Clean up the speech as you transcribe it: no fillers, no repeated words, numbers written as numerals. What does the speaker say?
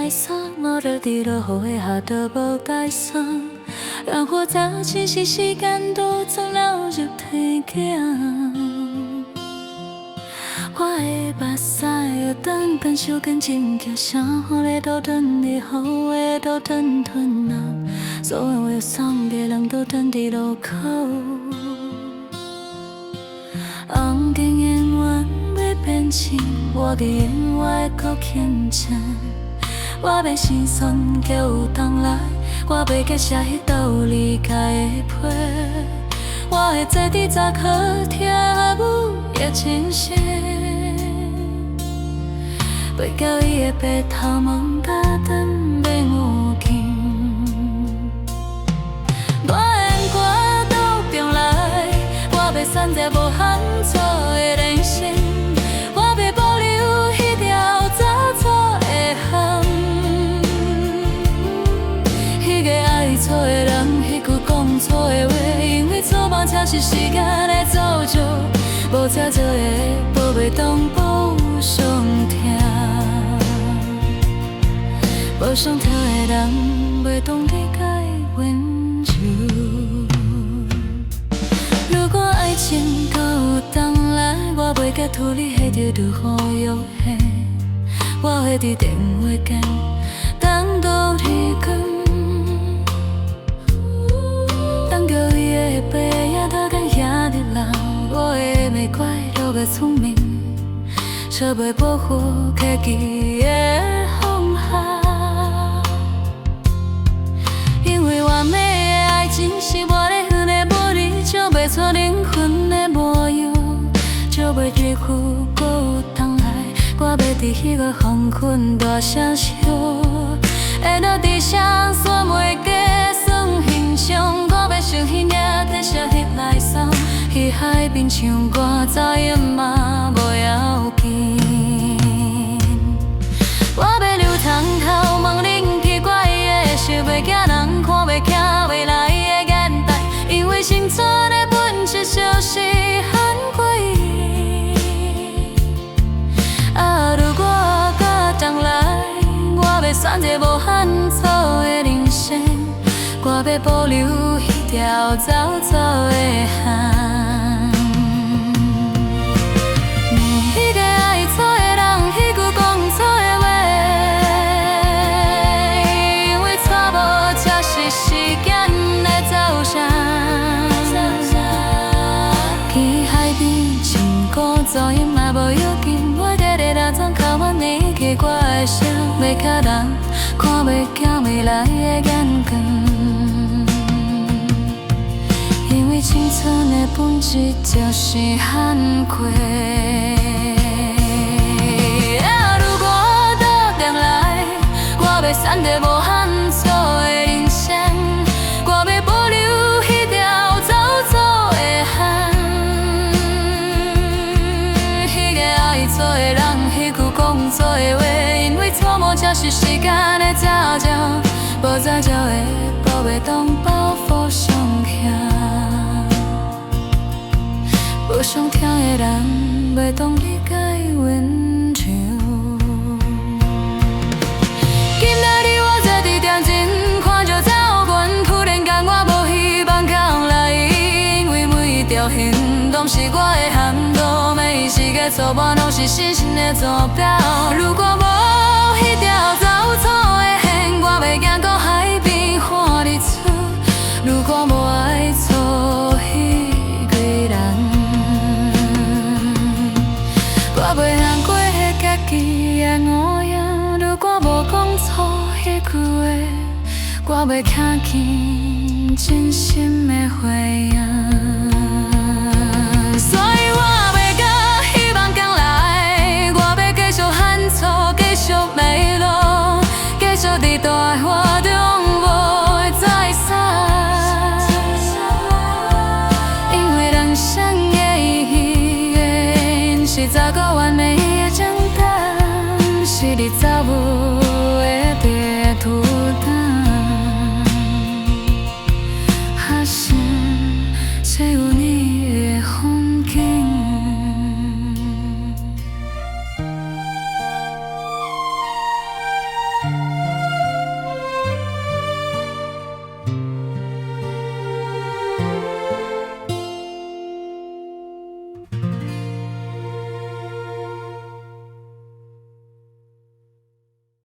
来送，我落地落雨的下都无解送，让火早清晰时间都总流入天境。我的目屎会转变手跟真叫声，雨咧都转伫雨的都转吞啊，所有的送的人都转伫路口。红灯演员要变成我的演我会搁虔诚。我要生酸叫有冬来，我要结写迄道理解的批。我会坐伫闸口听舞也清醒。飞到伊的白头毛甲长变有劲。我演歌倒中来，我要选择无限错的人生。我要保留迄条早错的痕。迄个爱错的人，迄句讲错的话，因为错误才是时间的造就。无才做的，无袂当补偿疼。无上疼的人，袂懂理解温柔。如果爱情搁有冬来，我袂甲土里下着如雨摇下。我会伫电话间等到日光，等叫伊的背影倒等遐日老。我的玫瑰落个聪明，却袂保护客气的放下。因为完美的爱情是我咧远的无你，照袂出灵魂的模样，照袂日久搁有冬来。我要伫迄个黄昏大声笑，会落地上煞袂加算欣赏。我要想迄领特写翕来送，去海边唱歌走远嘛无要紧。我要留窗头望恁奇怪的笑，袂惊人看，袂惊未来的眼袋，因为生存的本质就是很诡异。啊，如果甲冬来，我要选择无限错的人生，我要保留迄条走错的痕。迄个爱错的人，迄句讲错的话，因为错误才是时间的走向。去海边唱歌走音嘛无要紧，我伫咧大窗靠阮年轻我的声，要甲人看袂见未来的眼光。因为青春的本质就是含愧。如果倒转来，我要选择无限错的人生，我要保留迄条走错的痕。迄个爱错的人，迄句讲错的话，因为错误才是时间的造就，无造就的，无袂当报复伤痛。无上疼的人，袂懂理解温柔。今仔日我坐伫店前，看着草原，突然间我无希望扛来，因为每一条行动是我的hand路，每一时个错误拢是深深的坐标。如果无迄条走错的线，我袂行到海边看日出。如果无爱错迄个人，我袂通过迄家己的乌影。如果无讲错迄句话，我袂看见真心的回应。所以